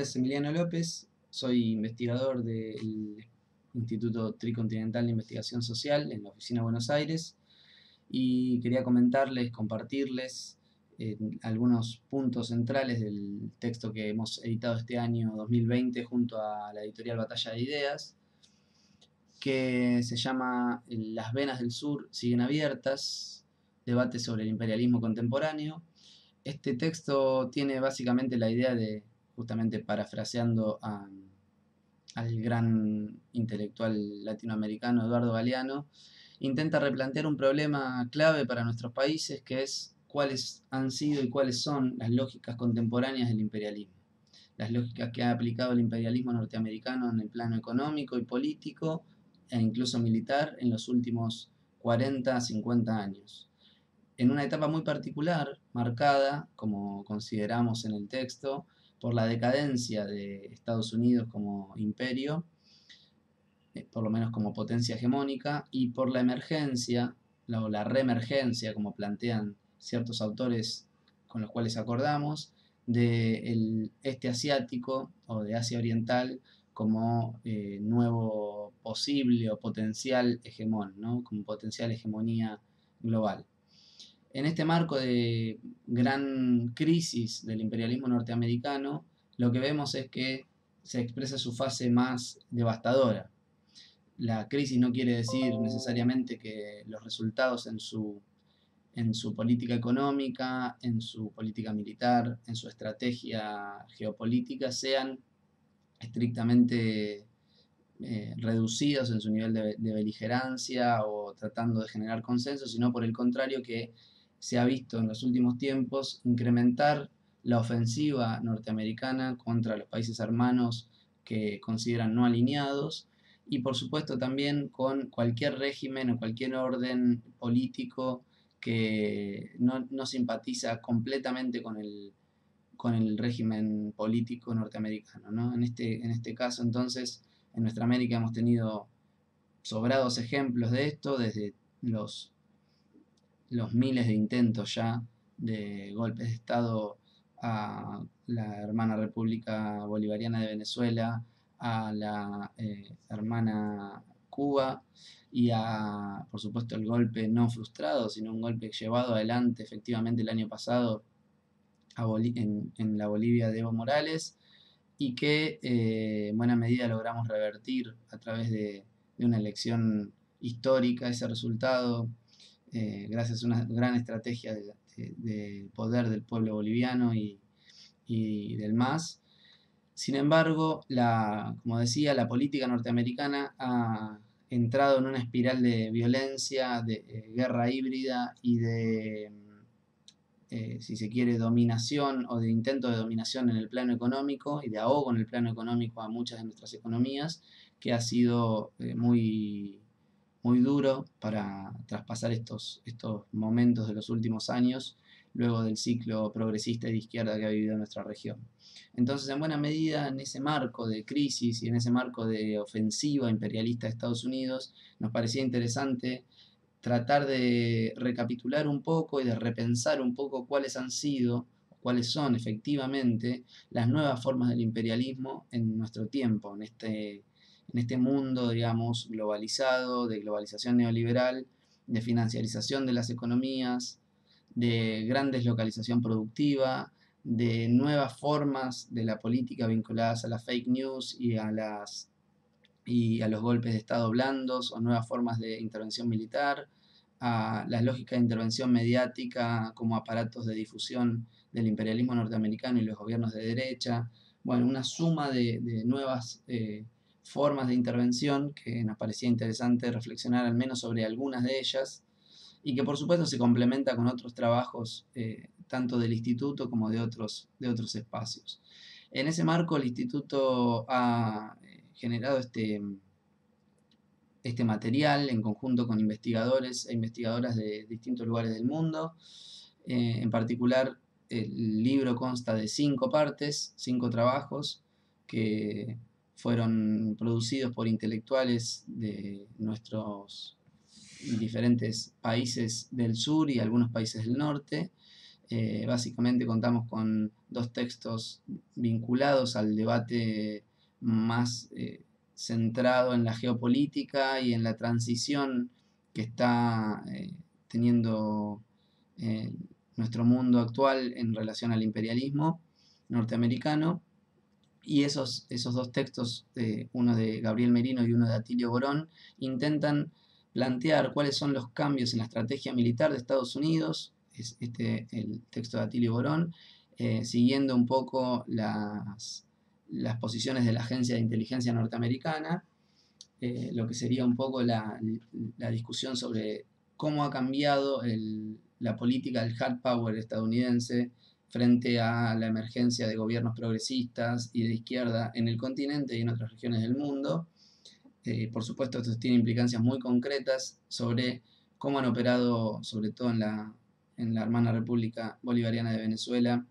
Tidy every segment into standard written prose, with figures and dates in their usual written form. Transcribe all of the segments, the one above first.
nombre es Emiliano López, soy investigador del Instituto Tricontinental de Investigación Social en la Oficina de Buenos Aires y quería comentarles, compartirles algunos puntos centrales del texto que hemos editado este año 2020 junto a la editorial Batalla de Ideas, que se llama Las venas del sur siguen abiertas, debate sobre el imperialismo contemporáneo. Este texto tiene básicamente la idea de, justamente parafraseando al gran intelectual latinoamericano Eduardo Galeano, intenta replantear un problema clave para nuestros países, que es cuáles han sido y cuáles son las lógicas contemporáneas del imperialismo. Las lógicas que ha aplicado el imperialismo norteamericano en el plano económico y político e incluso militar en los últimos 40 a 50 años. En una etapa muy particular, marcada, como consideramos en el texto, por la decadencia de Estados Unidos como imperio, por lo menos como potencia hegemónica, y por la emergencia, o la reemergencia, como plantean ciertos autores con los cuales acordamos, del este asiático o de Asia Oriental como nuevo posible o potencial hegemón, ¿no? Como potencial hegemonía global. En este marco de gran crisis del imperialismo norteamericano, lo que vemos es que se expresa su fase más devastadora. La crisis no quiere decir necesariamente que los resultados en su política económica, en su política militar, en su estrategia geopolítica sean estrictamente reducidos en su nivel de beligerancia o tratando de generar consenso, sino por el contrario que se ha visto en los últimos tiempos incrementar la ofensiva norteamericana contra los países hermanos que consideran no alineados y por supuesto también con cualquier régimen o cualquier orden político que no simpatiza completamente con el régimen político norteamericano, ¿no? En este caso entonces en nuestra América hemos tenido sobrados ejemplos de esto, desde los miles de intentos ya de golpes de Estado a la hermana República Bolivariana de Venezuela, a la hermana Cuba y a, por supuesto, el golpe no frustrado, sino un golpe llevado adelante efectivamente el año pasado en la Bolivia de Evo Morales y que en buena medida logramos revertir a través de una elección histórica ese resultado, gracias a una gran estrategia de poder del pueblo boliviano y del MAS. Sin embargo, como decía, la política norteamericana ha entrado en una espiral de violencia, de guerra híbrida y de si se quiere, dominación o de intento de dominación en el plano económico y de ahogo en el plano económico a muchas de nuestras economías, que ha sido muy duro para traspasar estos momentos de los últimos años, luego del ciclo progresista y de izquierda que ha vivido nuestra región. Entonces, en buena medida, en ese marco de crisis y en ese marco de ofensiva imperialista de Estados Unidos, nos parecía interesante tratar de recapitular un poco y de repensar un poco cuáles han sido, cuáles son efectivamente las nuevas formas del imperialismo en nuestro tiempo, en este mundo, digamos, globalizado, de globalización neoliberal, de financiarización de las economías, de gran deslocalización productiva, de nuevas formas de la política vinculadas a las fake news y a los golpes de Estado blandos o nuevas formas de intervención militar, a las lógicas de intervención mediática como aparatos de difusión del imperialismo norteamericano y los gobiernos de derecha. Bueno, una suma de nuevas formas de intervención que nos parecía interesante reflexionar al menos sobre algunas de ellas y que por supuesto se complementa con otros trabajos tanto del instituto como de otros espacios. En ese marco el instituto ha generado este material en conjunto con investigadores e investigadoras de distintos lugares del mundo. En particular, el libro consta de 5 partes, 5 trabajos que fueron producidos por intelectuales de nuestros diferentes países del sur y algunos países del norte. Básicamente contamos con dos textos vinculados al debate más centrado en la geopolítica y en la transición que está teniendo eh, nuestro mundo actual en relación al imperialismo norteamericano. Y esos dos textos, uno de Gabriel Merino y uno de Atilio Borón, intentan plantear cuáles son los cambios en la estrategia militar de Estados Unidos, es el texto de Atilio Borón, siguiendo un poco las posiciones de la Agencia de Inteligencia Norteamericana, lo que sería un poco la discusión sobre cómo ha cambiado la política del hard power estadounidense frente a la emergencia de gobiernos progresistas y de izquierda en el continente y en otras regiones del mundo. Por supuesto, esto tiene implicancias muy concretas sobre cómo han operado, sobre todo en la hermana República Bolivariana de Venezuela,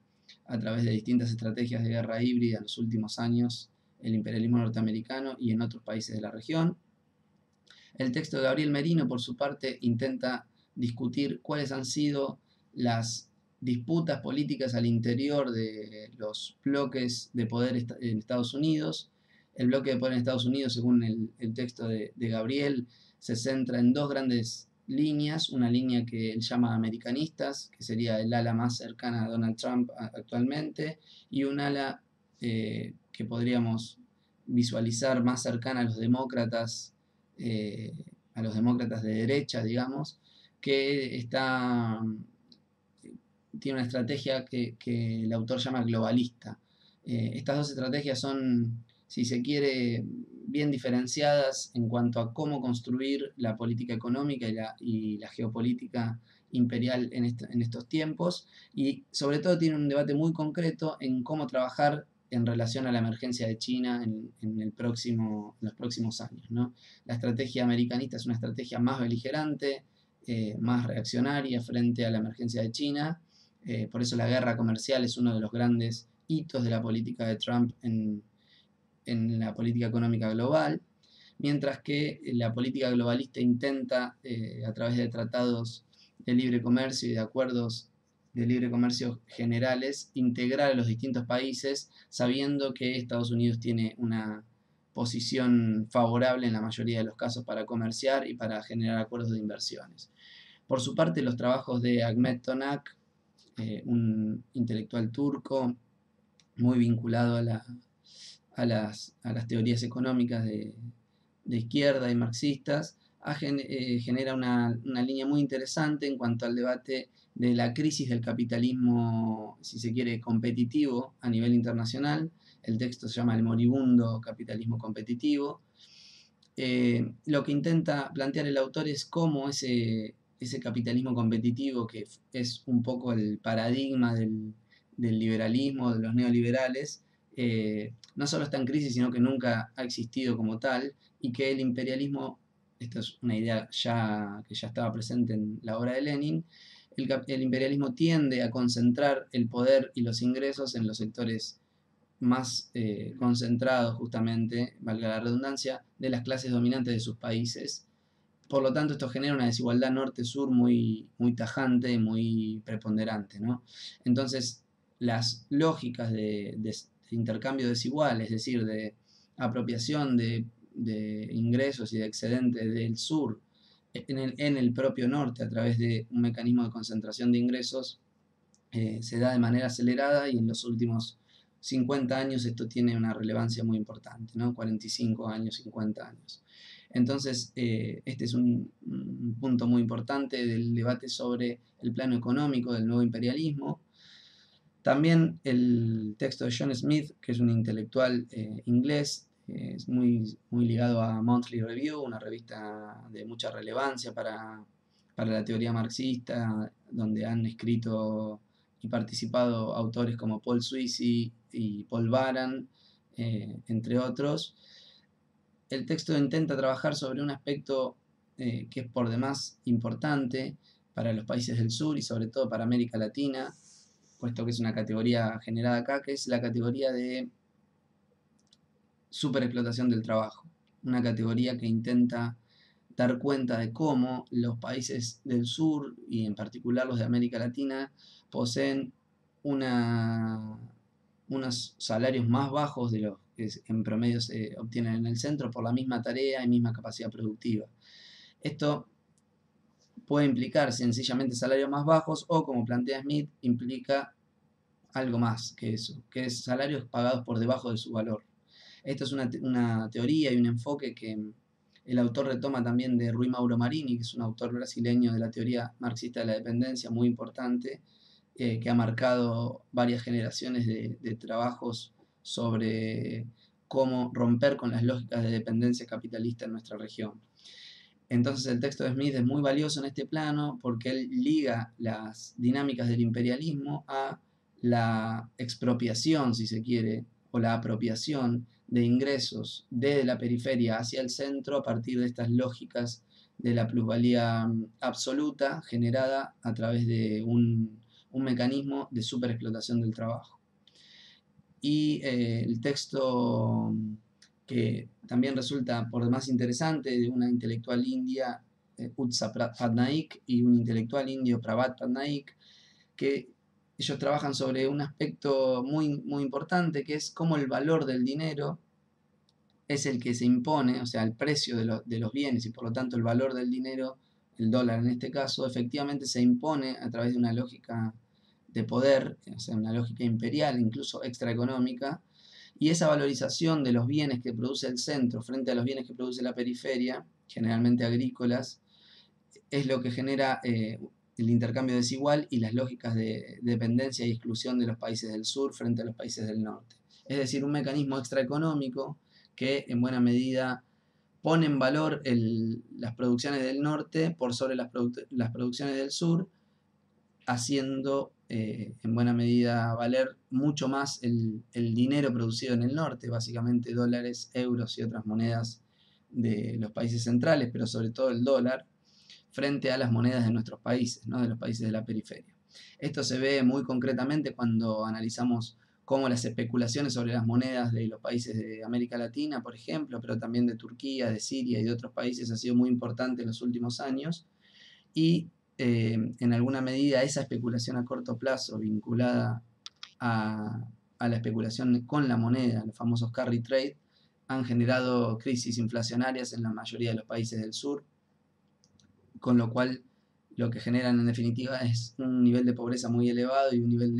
a través de distintas estrategias de guerra híbrida en los últimos años, el imperialismo norteamericano y en otros países de la región. El texto de Gabriel Merino, por su parte, intenta discutir cuáles han sido las disputas políticas al interior de los bloques de poder en Estados Unidos. El bloque de poder en Estados Unidos, según el texto de Gabriel, se centra en dos grandes líneas, una línea que él llama americanistas, que sería el ala más cercana a Donald Trump actualmente, y un ala que podríamos visualizar más cercana a los demócratas de derecha, digamos, que tiene una estrategia que el autor llama globalista. Estas dos estrategias son, si se quiere, bien diferenciadas en cuanto a cómo construir la política económica y la geopolítica imperial en estos tiempos, y sobre todo tiene un debate muy concreto en cómo trabajar en relación a la emergencia de China en los próximos años, ¿no? La estrategia americanista es una estrategia más beligerante, más reaccionaria frente a la emergencia de China. Por eso la guerra comercial es uno de los grandes hitos de la política de Trump en la política económica global, mientras que la política globalista intenta, a través de tratados de libre comercio y de acuerdos de libre comercio generales, integrar a los distintos países, sabiendo que Estados Unidos tiene una posición favorable en la mayoría de los casos para comerciar y para generar acuerdos de inversiones. Por su parte, los trabajos de Ahmet Tonak, un intelectual turco muy vinculado a las teorías económicas de izquierda y marxistas, genera una línea muy interesante en cuanto al debate de la crisis del capitalismo, si se quiere, competitivo a nivel internacional. El texto se llama El moribundo capitalismo competitivo. Lo que intenta plantear el autor es cómo ese capitalismo competitivo, que es un poco el paradigma del liberalismo, de los neoliberales, no solo está en crisis, sino que nunca ha existido como tal, y que el imperialismo, esta es una idea que ya estaba presente en la obra de Lenin, el imperialismo tiende a concentrar el poder y los ingresos en los sectores más concentrados, justamente, valga la redundancia, de las clases dominantes de sus países. Por lo tanto, esto genera una desigualdad norte-sur muy, muy tajante, muy preponderante, ¿no? Entonces, las lógicas de intercambio desigual, es decir, de apropiación de ingresos y de excedentes del sur en el propio norte a través de un mecanismo de concentración de ingresos, se da de manera acelerada, y en los últimos 50 años esto tiene una relevancia muy importante, ¿no? 45 años, 50 años. Entonces, este es un punto muy importante del debate sobre el plano económico del nuevo imperialismo. También el texto de John Smith, que es un intelectual inglés, es muy, muy ligado a Monthly Review, una revista de mucha relevancia para la teoría marxista, donde han escrito y participado autores como Paul Sweezy y Paul Baran, entre otros. El texto intenta trabajar sobre un aspecto que es por demás importante para los países del sur y sobre todo para América Latina, puesto que es una categoría generada acá, que es la categoría de superexplotación del trabajo. Una categoría que intenta dar cuenta de cómo los países del sur, y en particular los de América Latina, poseen una unos salarios más bajos de los que en promedio se obtienen en el centro por la misma tarea y misma capacidad productiva. Esto puede implicar sencillamente salarios más bajos o, como plantea Smith, implica algo más que eso, que es salarios pagados por debajo de su valor. Esto es una teoría y un enfoque que el autor retoma también de Rui Mauro Marini, que es un autor brasileño de la teoría marxista de la dependencia muy importante, que ha marcado varias generaciones de trabajos sobre cómo romper con las lógicas de dependencia capitalista en nuestra región. Entonces el texto de Smith es muy valioso en este plano porque él liga las dinámicas del imperialismo a la expropiación, si se quiere, o la apropiación de ingresos desde la periferia hacia el centro a partir de estas lógicas de la plusvalía absoluta generada a través de un mecanismo de superexplotación del trabajo. Y el texto que también resulta por demás interesante, de una intelectual india, Utsa Patnaik, y un intelectual indio, Prabhat Patnaik, que ellos trabajan sobre un aspecto muy importante, que es cómo el valor del dinero es el que se impone, o sea, el precio de los bienes y por lo tanto el valor del dinero, el dólar en este caso, efectivamente se impone a través de una lógica de poder, o sea, una lógica imperial, incluso extraeconómica, y esa valorización de los bienes que produce el centro frente a los bienes que produce la periferia, generalmente agrícolas, es lo que genera el intercambio desigual y las lógicas de dependencia y exclusión de los países del sur frente a los países del norte. Es decir, un mecanismo extraeconómico que en buena medida pone en valor las producciones del norte por sobre las producciones del sur, haciendo en buena medida valer mucho más el dinero producido en el norte, básicamente dólares, euros y otras monedas de los países centrales, pero sobre todo el dólar, frente a las monedas de nuestros países, ¿no? De los países de la periferia. Esto se ve muy concretamente cuando analizamos cómo las especulaciones sobre las monedas de los países de América Latina, por ejemplo, pero también de Turquía, de Siria y de otros países ha sido muy importante en los últimos años, y en alguna medida esa especulación a corto plazo vinculada a la especulación con la moneda, los famosos carry trade, han generado crisis inflacionarias en la mayoría de los países del sur, con lo cual lo que generan en definitiva es un nivel de pobreza muy elevado y un nivel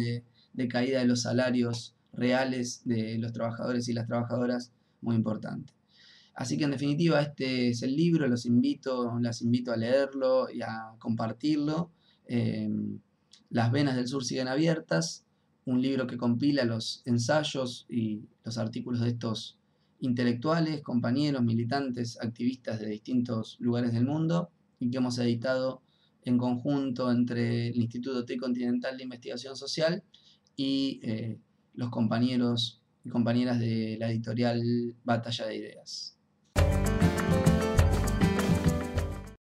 de caída de los salarios reales de los trabajadores y las trabajadoras muy importante. Así que en definitiva este es el libro, las invito a leerlo y a compartirlo. Eh, Las venas del sur siguen abiertas, un libro que compila los ensayos y los artículos de estos intelectuales, compañeros, militantes, activistas de distintos lugares del mundo y que hemos editado en conjunto entre el Instituto Tricontinental de Investigación Social y los compañeros y compañeras de la editorial Batalla de Ideas.